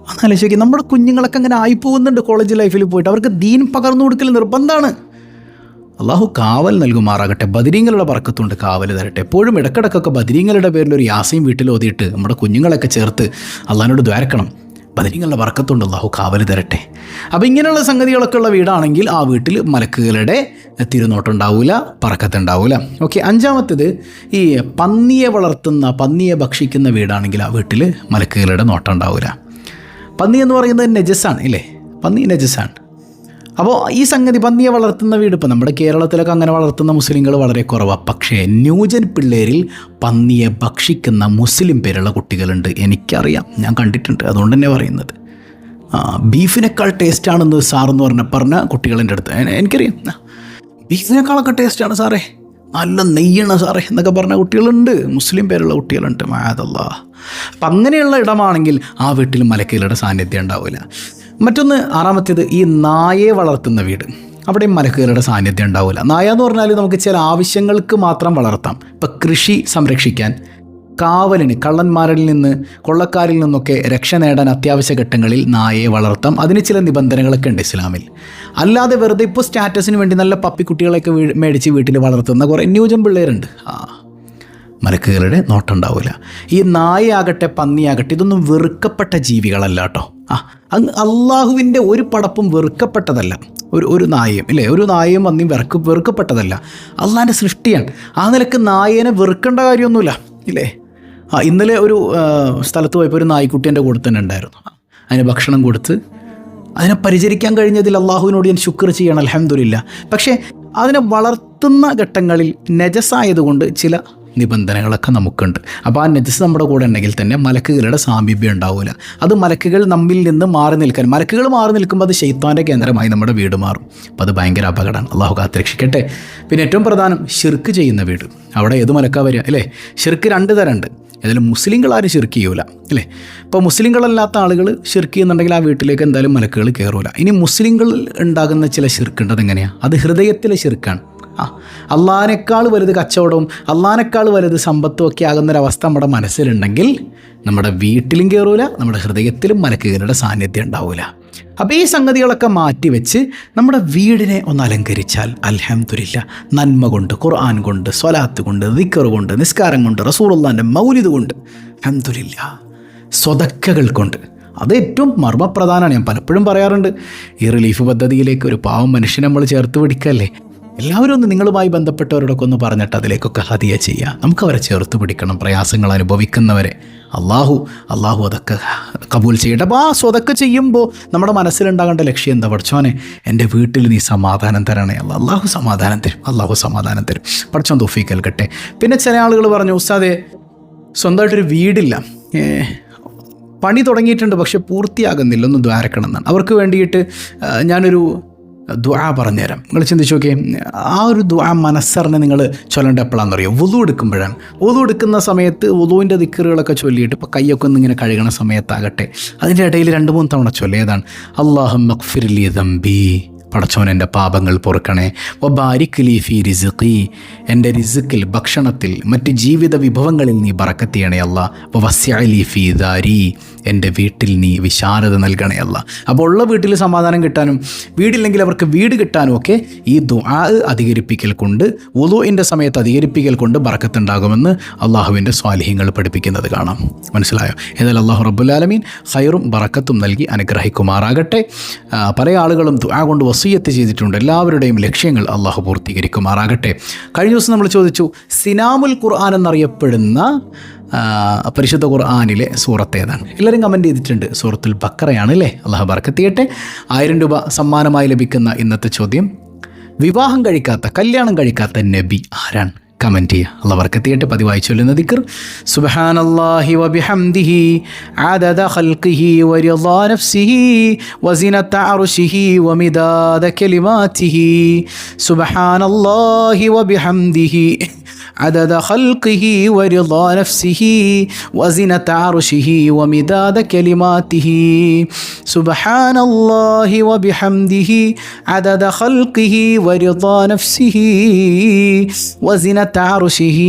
അന്നാലോചിക്ക്, നമ്മുടെ കുഞ്ഞുങ്ങളൊക്കെ അങ്ങനെ ആയിപ്പോകുന്നുണ്ട് കോളേജ് ലൈഫിൽ പോയിട്ട്. അവർക്ക് ദീൻ പകർന്നു കൊടുക്കൽ നിർബന്ധമാണ്. അള്ളാഹു കാവൽ നൽകുമാറാകട്ടെ. ബദരീങ്ങളുടെ ബർക്കത്തുണ്ട്, കാവൽ തരട്ടെ. എപ്പോഴും ഇടക്കിടക്കൊക്കെ ബദരീങ്ങളുടെ പേരിലൊരു യാസീൻ വീട്ടിൽ ഓതിയിട്ട് നമ്മുടെ കുഞ്ഞുങ്ങളൊക്കെ ചേർത്ത് അള്ളാഹിനോട് ദ്വാരക്കണം. ബദരീങ്ങളുടെ ബർക്കത്തുണ്ട്, അള്ളാഹു കാവൽ തരട്ടെ. അപ്പോൾ ഇങ്ങനെയുള്ള സംഗതികളൊക്കെ ഉള്ള വീടാണെങ്കിൽ ആ വീട്ടിൽ മലക്കുകളുടെ തിരുനോട്ടം ഉണ്ടാവില്ല, പറക്കത്തുണ്ടാവില്ല. ഓക്കെ. അഞ്ചാമത്തേത്, ഈ പന്നിയെ ഭക്ഷിക്കുന്ന വീടാണെങ്കിൽ ആ വീട്ടിൽ മലക്കുകളുടെ നോട്ടം ഉണ്ടാവില്ല. പന്നി എന്ന് പറയുന്നത് നജസാണ് ഇല്ലേ? പന്നി നജസാണ്. അപ്പോൾ ഈ സംഗതി, പന്നിയെ വളർത്തുന്ന വീട്, ഇപ്പോൾ നമ്മുടെ കേരളത്തിലൊക്കെ അങ്ങനെ വളർത്തുന്ന മുസ്ലിങ്ങൾ വളരെ കുറവാണ്. പക്ഷേ ന്യൂജൻ പിള്ളേരിൽ പന്നിയെ ഭക്ഷിക്കുന്ന മുസ്ലിം പേരുള്ള കുട്ടികളുണ്ട്. എനിക്കറിയാം, ഞാൻ കണ്ടിട്ടുണ്ട്. അതുകൊണ്ട് തന്നെ പറയുന്നത്, ബീഫിനേക്കാൾ ടേസ്റ്റാണെന്ന് സാറെന്ന് പറഞ്ഞ കുട്ടികളെൻ്റെ അടുത്ത് എനിക്കറിയാം. ബീഫിനേക്കാളൊക്കെ ടേസ്റ്റാണ് സാറേ, നല്ല നെയ്യാണ് സാറേ എന്നൊക്കെ പറഞ്ഞ കുട്ടികളുണ്ട്, മുസ്ലിം പേരുള്ള കുട്ടികളുണ്ട്. മാതല്ലാ. അപ്പം അങ്ങനെയുള്ള ഇടമാണെങ്കിൽ ആ വീട്ടിൽ മലക്കുകളുടെ സാന്നിധ്യം ഉണ്ടാവില്ല. മറ്റൊന്ന്, ആറാമത്തേത്, ഈ നായയെ വളർത്തുന്ന വീട്, അവിടെ മലക്കുകളുടെ സാന്നിധ്യം ഉണ്ടാവില്ല. നായ എന്ന് പറഞ്ഞാൽ നമുക്ക് ചില ആവശ്യങ്ങൾക്ക് മാത്രം വളർത്താം. ഇപ്പം കൃഷി സംരക്ഷിക്കാൻ, കാവലിന്, കള്ളന്മാരിൽ നിന്ന്, കൊള്ളക്കാരിൽ നിന്നൊക്കെ രക്ഷ നേടാൻ അത്യാവശ്യ ഘട്ടങ്ങളിൽ നായയെ വളർത്താം. അതിന് ചില നിബന്ധനകളൊക്കെ ഉണ്ട് ഇസ്ലാമിൽ. അല്ലാതെ വെറുതെ ഇപ്പോൾ സ്റ്റാറ്റസിന് വേണ്ടി നല്ല പപ്പിക്കുട്ടികളെയൊക്കെ മേടിച്ച് വീട്ടിൽ വളർത്തുന്ന കുറേ ന്യൂജൻ പിള്ളേരുണ്ട്. മലക്കുകളുടെ നോട്ടം ഉണ്ടാവില്ല. ഈ നായയാകട്ടെ പന്നിയാകട്ടെ ഇതൊന്നും വെറുക്കപ്പെട്ട ജീവികളല്ല കേട്ടോ. അള്ളാഹുവിൻ്റെ ഒരു പടപ്പും വെറുക്കപ്പെട്ടതല്ല. ഒരു നായയും ഇല്ലേ, ഒരു നായയും പന്നിയും വെറുക്കപ്പെട്ടതല്ല, അള്ളാഹിൻ്റെ സൃഷ്ടിയാണ്. ആ നിലക്ക് നായേനെ വെറുക്കേണ്ട കാര്യമൊന്നുമില്ല ഇല്ലേ. ഇന്നലെ ഒരു സ്ഥലത്ത് പോയപ്പോൾ ഒരു നായ്ക്കുട്ടി എൻ്റെ കൂടെ തന്നെ ഉണ്ടായിരുന്നു. അതിന് ഭക്ഷണം കൊടുത്ത് അതിനെ പരിചരിക്കാൻ കഴിഞ്ഞതിൽ അള്ളാഹുവിനോട് ഞാൻ ശുക്ർ ചെയ്യണം, അൽഹംദുലില്ലാ. പക്ഷേ അതിനെ വളർത്തുന്ന ഘട്ടങ്ങളിൽ നജസായതുകൊണ്ട് ചില നിബന്ധനകളൊക്കെ നമുക്കുണ്ട്. അപ്പോൾ ആ നജസ് നമ്മുടെ കൂടെ ഉണ്ടെങ്കിൽ തന്നെ മലക്കുകളുടെ സാമീപ്യം ഉണ്ടാവില്ല. അത് മലക്കുകൾ നമ്മിൽ നിന്ന് മാറി നിൽക്കാൻ, മലക്കുകൾ മാറി നിൽക്കുമ്പോൾ അത് ശൈത്താൻ്റെ കേന്ദ്രമായി നമ്മുടെ വീട് മാറും. അപ്പോൾ അത് ഭയങ്കര അപകടമാണ്. അള്ളാഹു കാത്തുരക്ഷിക്കട്ടെ. പിന്നെ ഏറ്റവും പ്രധാനം, ഷിർക്ക് ചെയ്യുന്ന വീട്. അവിടെ ഏത് മലക്കാ വരിക അല്ലേ? ഷിർക്ക് 2 തരമുണ്ട്. ഏതായാലും മുസ്ലിങ്ങൾ ആരും ഷിർക്ക് ചെയ്യൂല അല്ലേ. ഇപ്പോൾ മുസ്ലിങ്ങളല്ലാത്ത ആളുകൾ ഷിർക്ക് ചെയ്യുന്നുണ്ടെങ്കിൽ ആ വീട്ടിലേക്ക് എന്തായാലും മലക്കുകൾ കയറൂല. ഇനി മുസ്ലിങ്ങളിൽ ഉണ്ടാകുന്ന ചില ഷിർക്കുണ്ട്. അതെങ്ങനെയാണ്? അത് ഹൃദയത്തിലെ ഷിർക്കാണ്. അള്ളാഹിനേക്കാൾ വലുത് കച്ചവടവും അള്ളാഹിനേക്കാൾ വലുത് സമ്പത്തും ഒക്കെ ആകുന്നൊരവസ്ഥ നമ്മുടെ മനസ്സിലുണ്ടെങ്കിൽ നമ്മുടെ വീട്ടിലും കയറൂല, നമ്മുടെ ഹൃദയത്തിലും മലക്കുകളുടെ സാന്നിധ്യം ഉണ്ടാവില്ല. അപ്പോൾ ഈ സംഗതികളൊക്കെ മാറ്റിവെച്ച് നമ്മുടെ വീടിനെ ഒന്ന് അലങ്കരിച്ചാൽ അൽഹംദുലില്ലാ, നന്മ കൊണ്ട്, ഖുർആൻ കൊണ്ട്, സ്വലാത്ത് കൊണ്ട്, ദിക്ർ കൊണ്ട്, നിസ്കാരം കൊണ്ട്, റസൂലുള്ളാഹിൻ്റെ മൗലിദ് കൊണ്ട്, അൽഹംദുലില്ലാ, സ്വതക്കകൾ കൊണ്ട്, അത് ഏറ്റവും മർമ്മപ്രധാനമാണ്. ഞാൻ പലപ്പോഴും പറയാറുണ്ട്, ഈ റിലീഫ് പദ്ധതിയിലേക്ക് ഒരു പാവം മനുഷ്യനെ നമ്മൾ ചേർത്ത് പിടിക്കല്ലേ. എല്ലാവരും ഒന്ന് നിങ്ങളുമായി ബന്ധപ്പെട്ടവരോടൊക്കെ ഒന്ന് പറഞ്ഞിട്ട് അതിലേക്കൊക്കെ ഹദിയ ചെയ്യുക. നമുക്ക് അവരെ ചേർത്ത് പിടിക്കണം, പ്രയാസങ്ങൾ അനുഭവിക്കുന്നവരെ. അള്ളാഹു അതൊക്കെ കബൂൽ ചെയ്യട്ടെ. അപ്പോൾ ആ സ്വതക്ക ചെയ്യുമ്പോൾ നമ്മുടെ മനസ്സിലുണ്ടാകേണ്ട ലക്ഷ്യം എന്താ? പഠിച്ചോനെ എൻ്റെ വീട്ടിൽ നീ സമാധാനം തരണേ അല്ല. അള്ളാഹു സമാധാനം തരും. പഠിച്ചോൻ തൗഫീഖ് നൽകട്ടെ. പിന്നെ ചില ആളുകൾ പറഞ്ഞു, ഉസ്താദേ സ്വന്തമായിട്ടൊരു വീടില്ല, പണി തുടങ്ങിയിട്ടുണ്ട് പക്ഷെ പൂർത്തിയാകുന്നില്ല, ഒന്ന് ദ്വാരക്കണം എന്നാണ്. അവർക്ക് വേണ്ടിയിട്ട് ഞാനൊരു ദുആ പറഞ്ഞുതരാം. നിങ്ങൾ ചിന്തിച്ച് നോക്കിയേ, ആ ഒരു ദുആ മനസ്സറിന് നിങ്ങൾ ചൊല്ലേണ്ട എപ്പോഴാണെന്നറിയോ? വുളു എടുക്കുമ്പോഴാണ്. വുളു എടുക്കുന്ന സമയത്ത് വുളുവിൻ്റെ ദിക്റുകളൊക്കെ ചൊല്ലിയിട്ട് ഇപ്പോൾ കയ്യൊക്കെ ഒന്ന് ഇങ്ങനെ കഴുകണ സമയത്താകട്ടെ, അതിൻ്റെ ഇടയിൽ 2-3 തവണ ചൊല്ലിയതാണ് അല്ലാഹുമ്മ ഗ്ഫിർലി ദംബി, പടച്ചോൻ എൻ്റെ പാപങ്ങൾ പൊറുക്കണേ. വബാരിക് ലീ ഫീ റിസ്ഖി, എൻ്റെ റിസ്ക്കിൽ, ഭക്ഷണത്തിൽ, മറ്റ് ജീവിത വിഭവങ്ങളിൽ നീ ബറക്കത്ത് ചെയ്യണേ അല്ലാ. വവസ്സിഅ ലീ ഫീ ദാരി, എൻ്റെ വീട്ടിൽ നീ വിശാലത നൽകണേ അല്ലാ. അപ്പോൾ ഉള്ള വീട്ടിൽ സമാധാനം കിട്ടാനും വീടില്ലെങ്കിൽ അവർക്ക് വീട് കിട്ടാനും ഒക്കെ ഈ ദുആ അധികരിപ്പിക്കൽ കൊണ്ട്, വുളൂഇൻ്റെ സമയത്ത് അധികരിപ്പിക്കൽ കൊണ്ട് ബറക്കത്തുണ്ടാകുമെന്ന് അള്ളാഹുവിൻ്റെ സ്വാലിഹ്യങ്ങൾ പഠിപ്പിക്കുന്നത് കാണാം. മനസ്സിലായോ? ഏതായാലും അള്ളാഹു റബ്ബുൽ ആലമീൻ ഖൈറും ബറക്കത്തും നൽകി അനുഗ്രഹിക്കുമാറാകട്ടെ. പല ആളുകളും ദുആ കൊണ്ട് വസിയത്ത് ചെയ്തിട്ടുണ്ട്. എല്ലാവരുടെയും ലക്ഷ്യങ്ങൾ അള്ളാഹു പൂർത്തീകരിക്കുമാറാകട്ടെ. കഴിഞ്ഞ ദിവസം നമ്മൾ ചോദിച്ചു, സിനാമുൽ ഖുർആൻ എന്നറിയപ്പെടുന്ന പരിശുദ്ധ ഖുർആനിലെ സൂറത്ത് ഏതാണ്? എല്ലാവരും കമൻറ്റ് ചെയ്തിട്ടുണ്ട്. സൂറത്തുൽ ബഖറയാണ് അല്ലേ? അള്ളാഹു ബറക്കത്ത് ചെയ്യട്ടെ. 1000 രൂപ സമ്മാനമായി ലഭിക്കുന്ന ഇന്നത്തെ ചോദ്യം, വിവാഹം കഴിക്കാത്ത, കല്യാണം കഴിക്കാത്ത നബി ആരാണ്? കമൻറ്റ് ചെയ്യുക. അള്ളാഹു ബറക്കത്ത് ചെയ്യട്ടെ. പതിവായി ചൊല്ലുന്ന ദിക്ർ സുബ്ഹാനല്ലാഹി വബിഹംദിഹി അദദ ഖൽഖിഹി വറിളാ നഫ്സിഹി വസിനത അർശിഹി വമിദാദ കലിമാതിഹി. സുബ്ഹാനല്ലാഹി വബിഹംദിഹി عدد خلقه ورضا نفسه وزنة عرشه ومداد كلماته. سبحان الله وبحمده عدد خلقه ورضا نفسه وزنة عرشه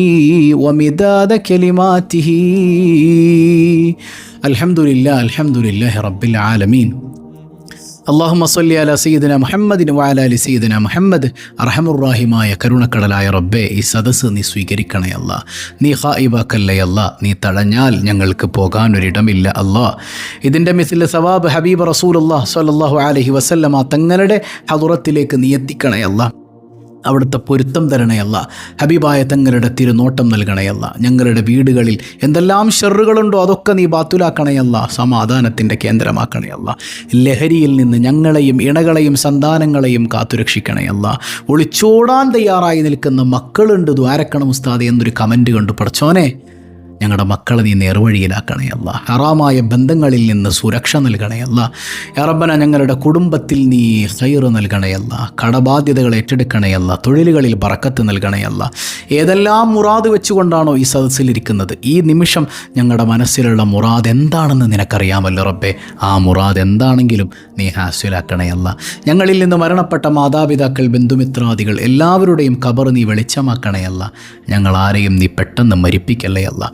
ومداد كلماته. الحمد لله رب العالمين. اللهم صل على سيدنا محمد وعلى آل سيدنا محمد. അർഹമുർറാഹിമായ കരുണക്കടലായ റബ്ബേ, ഈ സദസ്സ് നീ സ്വീകരിക്കണേ അല്ലാ. നീ ഖായിബാക്കല്ലേ അല്ലാ. നീ തടഞ്ഞാൽ ഞങ്ങൾക്ക് പോകാനൊരിടമില്ല അല്ലാ. ഇതിൻ്റെ മിസ്ല സവാബ് ഹബീബ് റസൂലുള്ളാഹി സ്വല്ലല്ലാഹു അലൈഹി വസല്ലമ തങ്ങളുടെ ഹദറത്തിലേക്ക് നീ എത്തിക്കണേ അല്ലാ. അവിടുത്തെ പൊരുത്തം തരണയല്ല. ഹബീബായ തങ്ങളുടെ തിരുനോട്ടം നൽകണയല്ല. ഞങ്ങളുടെ വീടുകളിൽ എന്തെല്ലാം ഷെറുകളുണ്ടോ അതൊക്കെ നീ ബാത്തുലാക്കണയല്ല. സമാധാനത്തിൻ്റെ കേന്ദ്രമാക്കണയല്ല. ലഹരിയിൽ നിന്ന് ഞങ്ങളെയും ഇണകളെയും സന്താനങ്ങളെയും കാത്തുരക്ഷിക്കണയല്ല. ഒളിച്ചോടാൻ തയ്യാറായി നിൽക്കുന്ന മക്കളുണ്ട്, ദ്വാരക്കണം ഉസ്താദ് എന്നൊരു കമൻറ്റ് കണ്ടു. പടച്ചോനെ, ഞങ്ങളുടെ മക്കളെ നീ നേർവഴിയിലാക്കണയല്ല. ഹറാമായ ബന്ധങ്ങളിൽ നിന്ന് സുരക്ഷ നൽകണയല്ല. യാ റബ്ബന, ഞങ്ങളുടെ കുടുംബത്തിൽ നീ ഖൈർ നൽകണയല്ല. കടബാധ്യതകൾ ഏറ്റെടുക്കണയല്ല. തൊഴിലുകളിൽ ബറക്കത്ത് നൽകണയല്ല. ഏതെല്ലാം മുറാദ് വെച്ചുകൊണ്ടാണോ ഈ സദസ്സിലിരിക്കുന്നത്, ഈ നിമിഷം ഞങ്ങളുടെ മനസ്സിലുള്ള മുറാദ് എന്താണെന്ന് നിനക്കറിയാമല്ലോ റബ്ബേ. ആ മുറാദ് എന്താണെങ്കിലും നീ ഹാസ്യലാക്കണയല്ല. ഞങ്ങളിൽ നിന്ന് മരണപ്പെട്ട മാതാപിതാക്കൾ, ബന്ധുമിത്രാദികൾ എല്ലാവരുടെയും ഖബർ നീ വെളിച്ചമാക്കണയല്ല. ഞങ്ങൾ ആരെയും നീ പെട്ടെന്ന് മരിപ്പിക്കല്ലേയല്ല.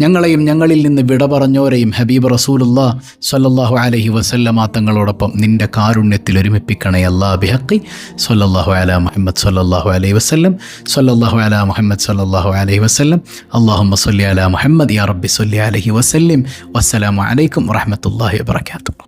ഞങ്ങളെയും ഞങ്ങളിൽ നിന്ന് വിട പറഞ്ഞോരെയും ഹബീബ് റസൂലുള്ളാഹി സ്വല്ലല്ലാഹു അലൈഹി വസല്ലമ തങ്ങളോടൊപ്പം നിൻ്റെ കാരുണ്യത്തിൽ ഒരുമിപ്പിക്കണേ അല്ലാ. ബിഹഖി സ്വല്ലല്ലാഹു അലാ മുഹമ്മദ് സ്വല്ലല്ലാഹു അലൈഹി വസല്ലം. സ്വല്ലല്ലാഹു അലാ മുഹമ്മദ് സ്വല്ലല്ലാഹു അലൈഹി വസല്ലം. അല്ലാഹുമ്മ സ്വല്ലി അലാ മുഹമ്മദ് യാ റബ്ബി സ്വല്ലി അലൈഹി വസല്ലം. വസ്സലാമു അലൈക്കും വറഹ്മത്തുള്ളാഹി വബറകാതുഹു.